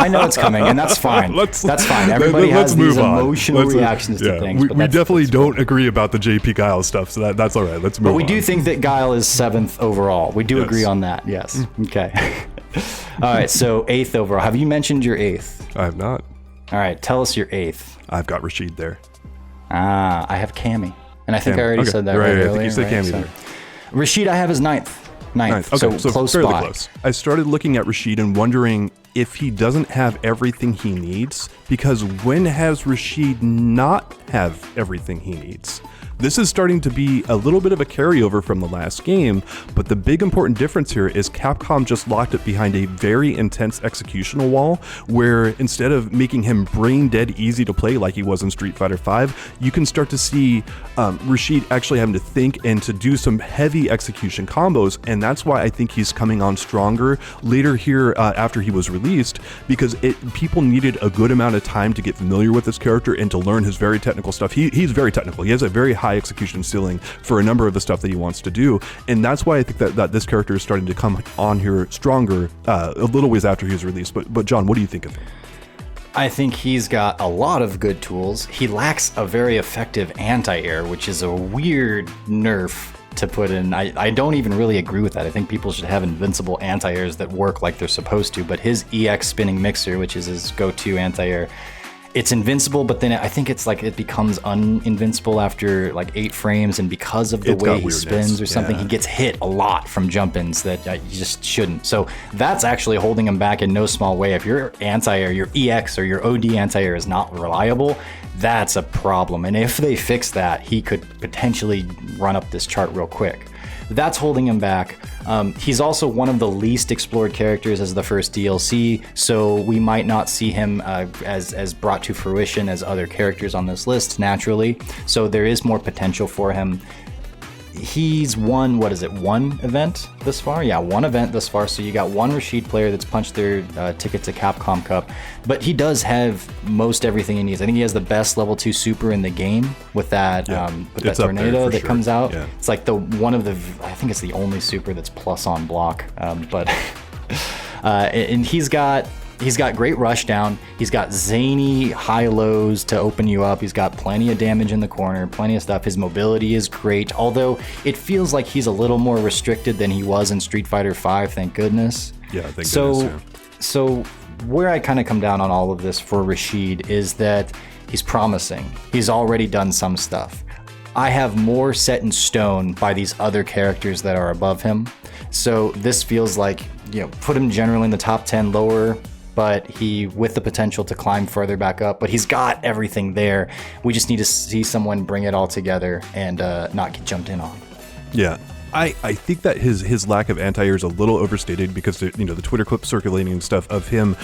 know it's coming, and that's fine. That's fine. Everybody has these emotional reactions to things. We definitely don't agree about the JP Guile stuff, so that's all right. Let's move on. But we do think that Guile is 7th overall. We do agree on that, yes. Okay. All right, so 8th overall. Have you mentioned your 8th? I have not. All right, tell us your 8th. I've got Rashid there. I have Cammy. And I think I already said that earlier. I think you said Cammy there. Rashid, I have as 9th. Okay, so close fairly by. close. I started looking at Rashid and wondering if he doesn't have everything he needs, because when has Rashid not have everything he needs? This is starting to be a little bit of a carryover from the last game, but the big important difference here is Capcom just locked it behind a very intense executional wall, where instead of making him brain dead easy to play like he was in Street Fighter V, you can start to see Rashid actually having to think and to do some heavy execution combos, and that's why I think he's coming on stronger later here after he was released, because people needed a good amount of time to get familiar with this character and to learn his very technical stuff. He's very technical. He has a very high execution ceiling for a number of the stuff that he wants to do, and that's why I think that this character is starting to come on here stronger a little ways after he was released. But John, what do you think of him? I think he's got a lot of good tools. He lacks a very effective anti-air, which is a weird nerf to put in. I don't even really agree with that. I think people should have invincible anti-airs that work like they're supposed to, but his EX spinning mixer, which is his go-to anti-air, it's invincible, but then I think it's like it becomes uninvincible after like 8 frames, and because of the way he spins or something, he gets hit a lot from jump-ins that you just shouldn't. So that's actually holding him back in no small way. If your anti-air, your EX or your OD anti-air is not reliable, that's a problem. And if they fix that, he could potentially run up this chart real quick. That's holding him back. He's also one of the least explored characters as the first DLC, so we might not see him as brought to fruition as other characters on this list naturally. So there is more potential for him. he's won, what is it, one event thus far? Yeah, one event thus far. So you got one Rashid player that's punched their ticket to Capcom Cup, but he does have most everything he needs. I think he has the best level 2 super in the game with that tornado that comes out. Yeah. It's like I think it's the only super that's plus on block, and he's got great rush down. He's got zany high lows to open you up. He's got plenty of damage in the corner, plenty of stuff. His mobility is great, although it feels like he's a little more restricted than he was in Street Fighter V, thank goodness. Yeah, thank goodness. Yeah. So where I kind of come down on all of this for Rashid is that he's promising. He's already done some stuff. I have more set in stone by these other characters that are above him. So this feels like, put him generally in the top 10 lower, but he with the potential to climb further back up. But he's got everything there. We just need to see someone bring it all together and not get jumped in on. Yeah. I think that his lack of anti-air is a little overstated because the Twitter clip circulating and stuff of him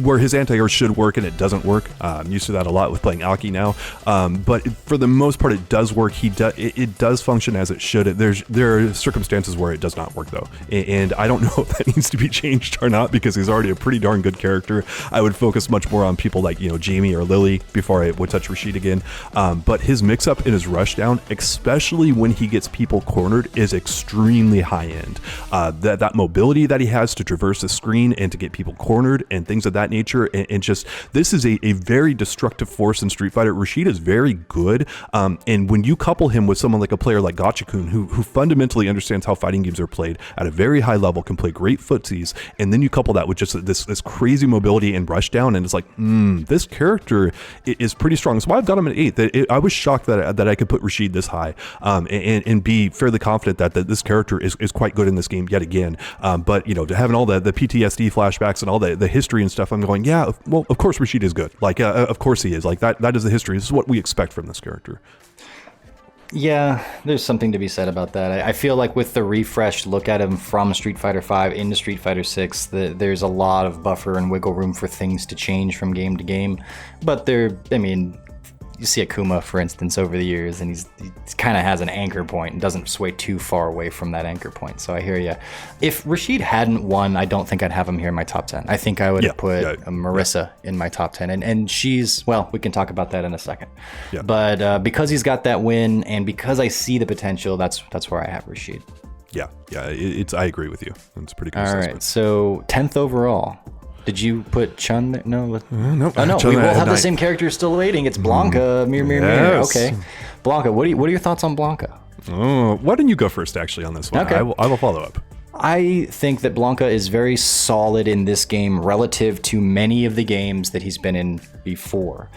where his anti-air should work and it doesn't work. I'm used to that a lot with playing Aki now, but for the most part it does work. It does function as it should. There are circumstances where it does not work though, and I don't know if that needs to be changed or not because he's already a pretty darn good character. I would focus much more on people like Jamie or Lily before I would touch Rashid again. But his mix-up and his rush down, especially when he gets people cornered, is extremely high end. That mobility that he has to traverse the screen and to get people cornered and things of that nature, and just this is a very destructive force in Street Fighter. Rashid is very good, and when you couple him with someone like a player like Gotcha-kun who fundamentally understands how fighting games are played at a very high level, can play great footsies, and then you couple that with just this crazy mobility and rush down, and it's like, this character is pretty strong. That's why I've got him at 8. I was shocked that I could put Rashid this high, and be fairly confident that this character is quite good in this game yet again. But to having all the PTSD flashbacks and all the history and stuff, I'm going, yeah, well, of course Rashid is good. Like, of course he is. Like, that is the history. This is what we expect from this character. Yeah, there's something to be said about that. I feel like with the refreshed look at him from Street Fighter V into Street Fighter VI, there's a lot of buffer and wiggle room for things to change from game to game. But you see Akuma, for instance, over the years, and he kind of has an anchor point and doesn't sway too far away from that anchor point. So I hear you. If Rashid hadn't won, I don't think I'd have him here in my top 10. I think I would have put Marissa in my top 10. And she's, well, we can talk about that in a second. Yeah. But because he's got that win and because I see the potential, that's where I have Rashid. Yeah. I agree with you. It's pretty good. All right. So 10th overall. Did you put Chun there? No. No. Oh, no. We will have the same character still waiting. It's Blanca. Mirror. Okay. Blanca, what are your thoughts on Blanca? Oh, why don't you go first, actually, on this one? Okay. I will follow up. I think that Blanca is very solid in this game relative to many of the games that he's been in before.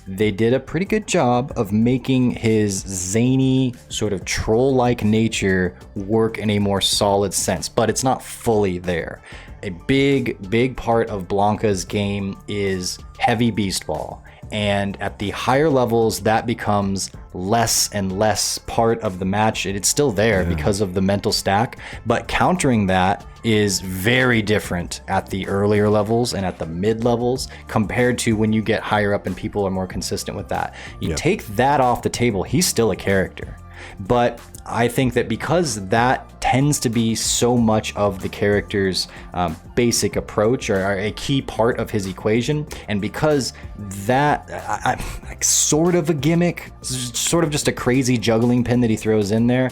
They did a pretty good job of making his zany, sort of troll-like nature work in a more solid sense, but it's not fully there. A big part of Blanca's game is heavy beast ball. And at the higher levels, that becomes less and less part of the match. It's still there because of the mental stack, but countering that is very different at the earlier levels and at the mid levels compared to when you get higher up and people are more consistent with that. You take that off the table, he's still a character. But I think that because that tends to be so much of the character's basic approach or a key part of his equation, and because that sort of a gimmick, sort of just a crazy juggling pin that he throws in there,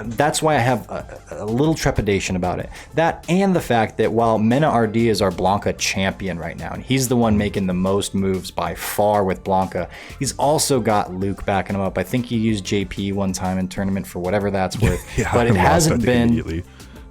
that's why I have a little trepidation about it. That and the fact that while Mena RD is our Blanca champion right now, and he's the one making the most moves by far with Blanca, he's also got Luke backing him up. I think he used JP one time in tournament for whatever that's worth, but it hasn't been...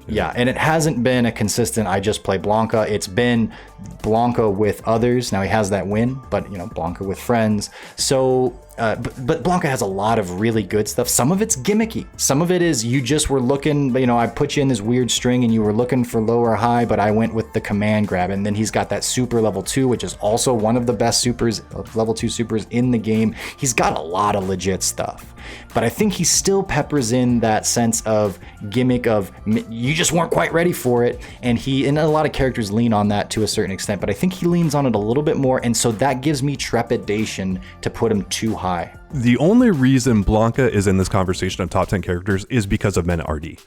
Yeah, and it hasn't been a consistent, I just play Blanca. It's been Blanca with others. Now he has that win, but Blanca with friends. So, but Blanca has a lot of really good stuff. Some of it's gimmicky. Some of it is you just were looking, I put you in this weird string and you were looking for low or high, but I went with the command grab. And then he's got that super level 2, which is also one of the best supers, level 2 supers in the game. He's got a lot of legit stuff. But I think he still peppers in that sense of gimmick of you just weren't quite ready for it. And a lot of characters lean on that to a certain extent, but I think he leans on it a little bit more. And so that gives me trepidation to put him too high The only reason Blanca is in this conversation of top 10 characters is because of Mena RD.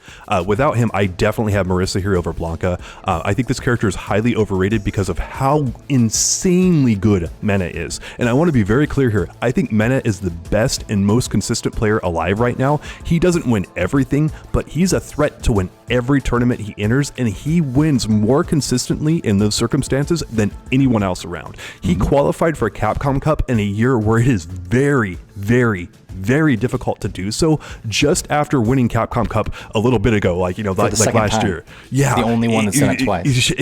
Without him, I definitely have Marissa here over Blanca. I think this character is highly overrated because of how insanely good Mena is. And I want to be very clear here. I think Mena is the best and most consistent player alive right now. He doesn't win everything, but he's a threat to win every tournament he enters, and he wins more consistently in those circumstances than anyone else around. He qualified for a Capcom Cup in a year where it is very, very, very difficult to do so, just after winning Capcom Cup a little bit ago, like last year. Yeah, the only one that's done it twice.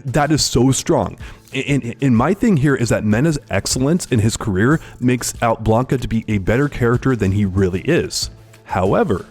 That is so strong. And my thing here is that Mena's excellence in his career makes out Blanca to be a better character than he really is. However,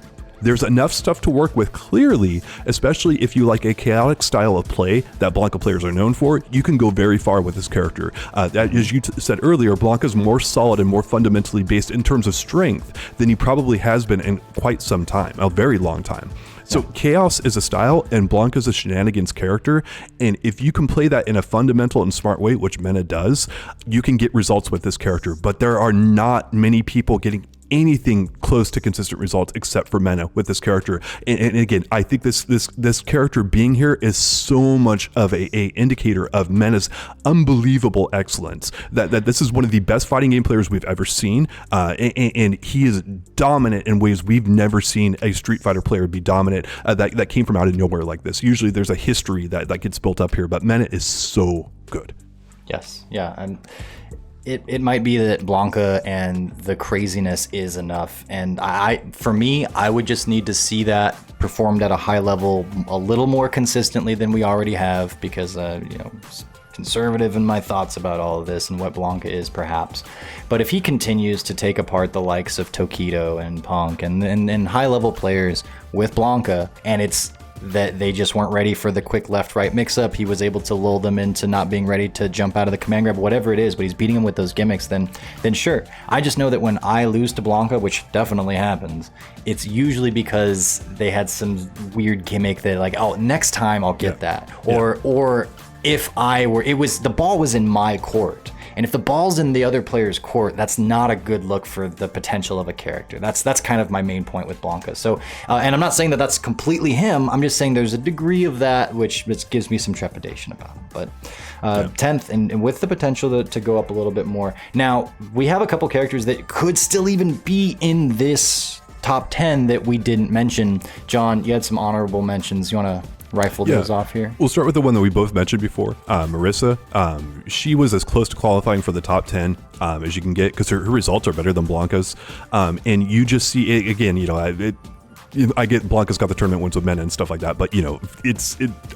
there's enough stuff to work with clearly, especially if you like a chaotic style of play that Blanca players are known for. You can go very far with this character. As you said earlier, Blanca's more solid and more fundamentally based in terms of strength than he probably has been in quite some time, a very long time. So Chaos is a style and Blanca's a shenanigans character, and if you can play that in a fundamental and smart way, which Mena does, you can get results with this character. But there are not many people getting anything close to consistent results except for Mena with this character. And again, I think this character being here is so much of a indicator of Mena's unbelievable excellence. That this is one of the best fighting game players we've ever seen, and he is dominant in ways we've never seen a Street Fighter player be dominant. That came from out of nowhere like this. Usually there's a history that gets built up here, but Mena is so good. Yes, yeah, and it might be that Blanca and the craziness is enough, and for me, I would just need to see that performed at a high level a little more consistently than we already have, because conservative in my thoughts about all of this and what Blanca is, perhaps. But if he continues to take apart the likes of Tokido and Punk and high level players with Blanca, and it's that they just weren't ready for the quick left-right mix-up, he was able to lull them into not being ready to jump out of the command grab, whatever it is, but he's beating them with those gimmicks, then sure. I just know that when I lose to Blanca, which definitely happens, it's usually because they had some weird gimmick that like, oh, next time I'll get that. Or if the ball was in my court, and if the ball's in the other player's court, that's not a good look for the potential of a character. That's kind of my main point with Blanca. So, and I'm not saying that that's completely him. I'm just saying there's a degree of that which gives me some trepidation about him. But 10th, and with the potential to go up a little bit more. Now, we have a couple characters that could still even be in this top 10 that we didn't mention. John, you had some honorable mentions. You want to rifle those off here? We'll start with the one that we both mentioned before, Marissa. She was as close to qualifying for the top 10 as you can get, because her results are better than Blanca's. And you just see it again, I get Blanca's got the tournament wins with Mena and stuff like that, but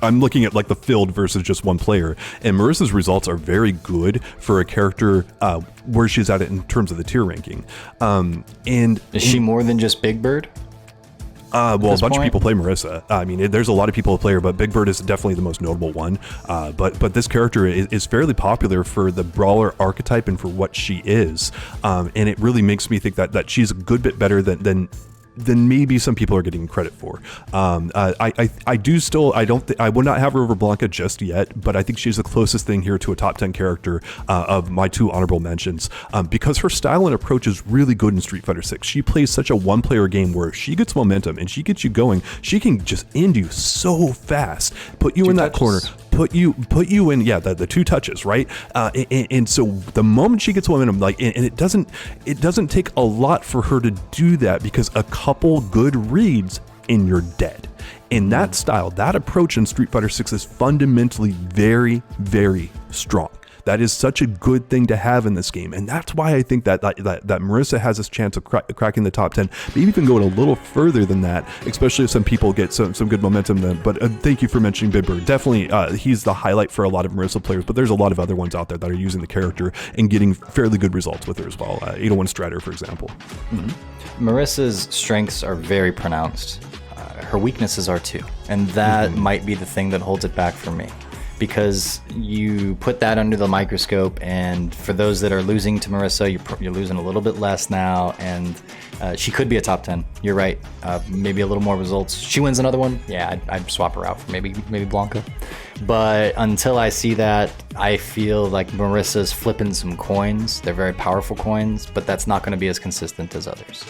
I'm looking at like the field versus just one player, and Marissa's results are very good for a character where she's at it in terms of the tier ranking. And is she more than just Big Bird? Well, a bunch of people play Marissa. I mean, there's a lot of people who play her, but Big Bird is definitely the most notable one. But this character is fairly popular for the brawler archetype and for what she is. And it really makes me think that she's a good bit better than maybe some people are getting credit for. I would not have her over Blanca just yet, but I think she's the closest thing here to a top 10 character of my two honorable mentions, because her style and approach is really good in Street Fighter 6. She plays such a one-player game where if she gets momentum and she gets you going, she can just end you so fast, put you in that corner, put you in the two touches, right? And so the moment she gets momentum, and it doesn't take a lot for her to do that, because a couple good reads and you're dead. And that style, that approach in Street Fighter 6 is fundamentally very, very strong. That is such a good thing to have in this game, and that's why I think that Marissa has this chance of cracking the top 10, maybe even going a little further than that, especially if some people get some good momentum then. But thank you for mentioning Big Bird. Definitely, he's the highlight for a lot of Marissa players, but there's a lot of other ones out there that are using the character and getting fairly good results with her as well. 801 Strider, for example. Mm-hmm. Marissa's strengths are very pronounced. Her weaknesses are too, and that might be the thing that holds it back for me. because you put that under the microscope, and for those that are losing to Marissa, you're losing a little bit less now, and she could be a top 10. You're right. Maybe a little more results. She wins another one. Yeah, I'd swap her out for maybe Blanca. But until I see that, I feel like Marissa's flipping some coins. They're very powerful coins, but that's not going to be as consistent as others.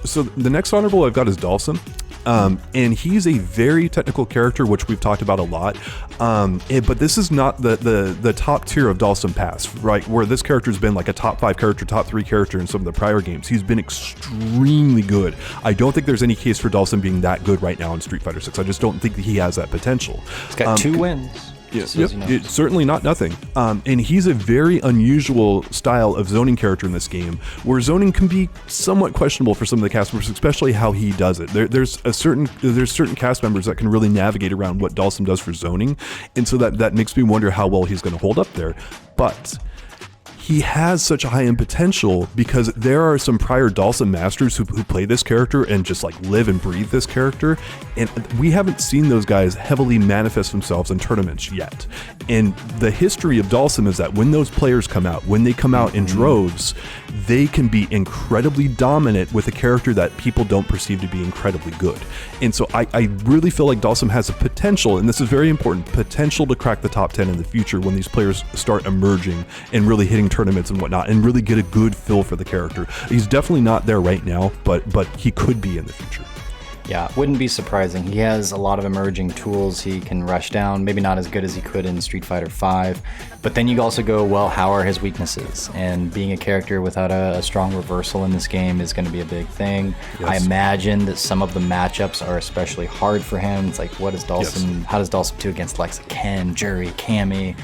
So the next honorable I've got is Dhalsim. And he's a very technical character, which we've talked about a lot. But this is not the top tier of Dhalsim Pass, right? Where this character's been like a top 5 character, top 3 character in some of the prior games. He's been extremely good. I don't think there's any case for Dhalsim being that good right now in Street Fighter 6. I just don't think that he has that potential. He's got 2 wins. Yes, yep. It's certainly not nothing. And he's a very unusual style of zoning character in this game, where zoning can be somewhat questionable for some of the cast members, especially how he does it. There's certain cast members that can really navigate around what Dhalsim does for zoning, and so that makes me wonder how well he's going to hold up there. But he has such a high end potential because there are some prior Dhalsim masters who play this character and just like live and breathe this character, and we haven't seen those guys heavily manifest themselves in tournaments yet. And the history of Dhalsim is that when those players come out, when they come out in droves, they can be incredibly dominant with a character that people don't perceive to be incredibly good. And so I really feel like Dhalsim has a potential, and this is very important, potential to crack the top 10 in the future when these players start emerging and really hitting tournaments and whatnot, and really get a good feel for the character. He's definitely not there right now, but he could be in the future. Yeah, wouldn't be surprising. He has a lot of emerging tools. He can rush down, maybe not as good as he could in Street Fighter V, but then you also go, well, how are his weaknesses? And being a character without a strong reversal in this game is going to be a big thing. Yes. I imagine that some of the matchups are especially hard for him. It's like, what is Dhalsim? Yes. How does Dhalsim do against like Ken, Jury, Cammy?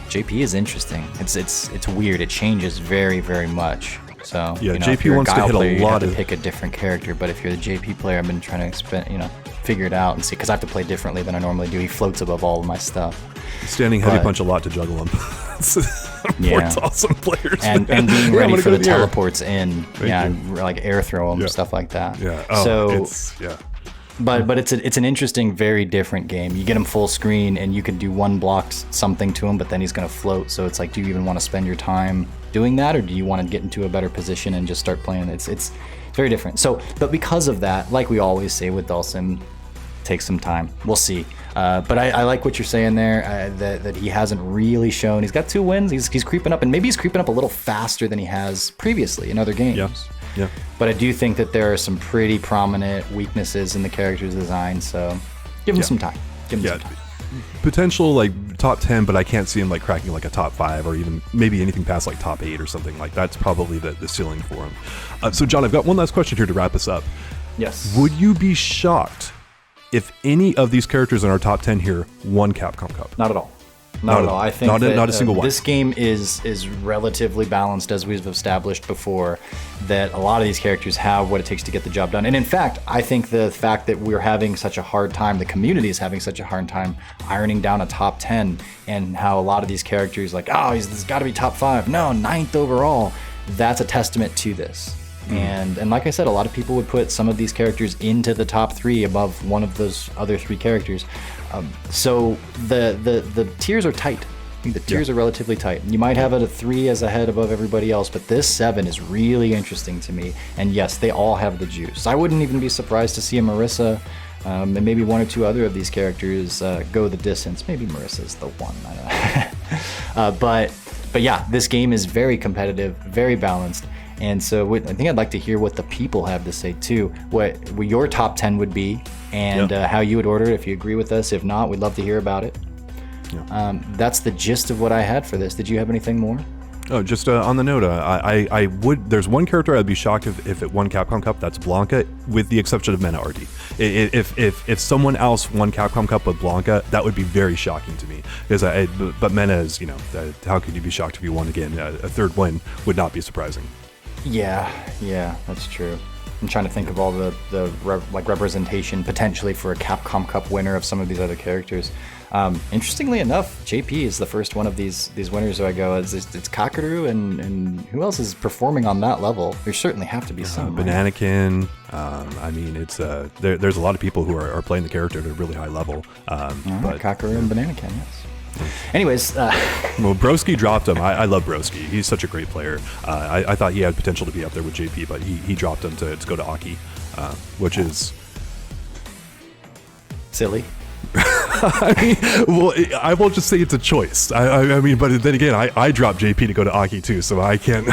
JP is interesting. It's weird. It changes very, very much. So yeah, JP if you're wants a Guile to hit player, a lot you have to pick a different character. But if you're the JP player, I've been trying to figure it out and see, because I have to play differently than I normally do. He floats above all of my stuff. Standing heavy punch a lot to juggle him. It's awesome players. And being ready for the teleports in, like air throw them, stuff like that. Yeah. But it's an interesting, very different game. You get him full screen, and you can do one block something to him, but then he's going to float. So it's like, do you even want to spend your time doing that, or do you want to get into a better position and just start playing? It's very different. So, but because of that, like we always say with Dhalsim, take some time. We'll see. But I like what you're saying there, that he hasn't really shown. He's got 2 wins. He's creeping up, and maybe he's creeping up a little faster than he has previously in other games. Yeah. But I do think that there are some pretty prominent weaknesses in the character's design, so give him some time. Give him some time. Potential like top 10, but I can't see him like cracking like a top 5 or even maybe anything past like top 8 or something. Like that's probably the ceiling for him. So John, I've got one last question here to wrap us up. Yes. Would you be shocked if any of these characters in our top 10 here won Capcom Cup? Not at all. Not at all. I think not a single one. This game is relatively balanced, as we've established before, that a lot of these characters have what it takes to get the job done. And in fact, I think the fact that we're having such a hard time, the community is having such a hard time ironing down a top 10, and how a lot of these characters like, oh, he's got to be top 5. No, 9th overall. That's a testament to this. And like I said, a lot of people would put some of these characters into the top 3 above one of those other 3 characters. So the tiers are tight. I think the tiers are relatively tight. You might have it a 3 as a head above everybody else, but this 7 is really interesting to me. And yes, they all have the juice. I wouldn't even be surprised to see a Marissa and maybe 1 or 2 other of these characters go the distance. Maybe Marissa's the one. I don't know. But yeah, this game is very competitive, very balanced. And so I think I'd like to hear what the people have to say too, what your top 10 would be, and how you would order it if you agree with us. If not, we'd love to hear about it. That's the gist of what I had for this. Did you have anything more? Oh, just on the note, I would. There's one character I'd be shocked if it won Capcom Cup. That's Blanca, with the exception of Mena RD. If someone else won Capcom Cup with Blanca, that would be very shocking to me. Because but Mena is, how could you be shocked if you won again? A 3rd win would not be surprising. Yeah, that's true. I'm trying to think of all the representation potentially for a Capcom Cup winner of some of these other characters. Interestingly enough, JP is the first one of these winners who I go, it's Kakaru, and who else is performing on that level? There certainly have to be some. Bananakin. I mean, it's there's a lot of people who are playing the character at a really high level. But Kakaru and Bananakin, yes. Anyways, well, Broski dropped him. I love Broski. He's such a great player. I thought he had potential to be up there with JP, but he dropped him to go to Aki, which is silly. I mean, well, I won't just say it's a choice. I mean, but then again, I dropped JP to go to Aki too, so I can't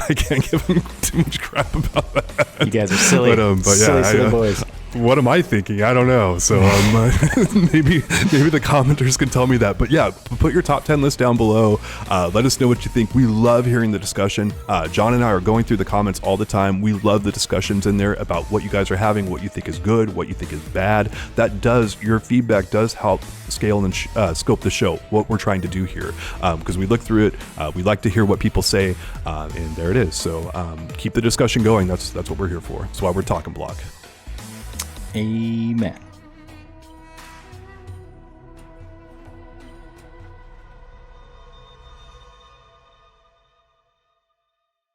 give him too much crap about that. You guys are silly, but silly boys. What am I thinking? I don't know. So maybe the commenters can tell me that. But yeah, put your top 10 list down below. Let us know what you think. We love hearing the discussion. John and I are going through the comments all the time. We love the discussions in there about what you guys are having, what you think is good, what you think is bad. Your feedback does help scale and scope the show, what we're trying to do here. Because we look through it. We like to hear what people say. And there it is. So keep the discussion going. That's what we're here for. That's why we're talking block. Amen.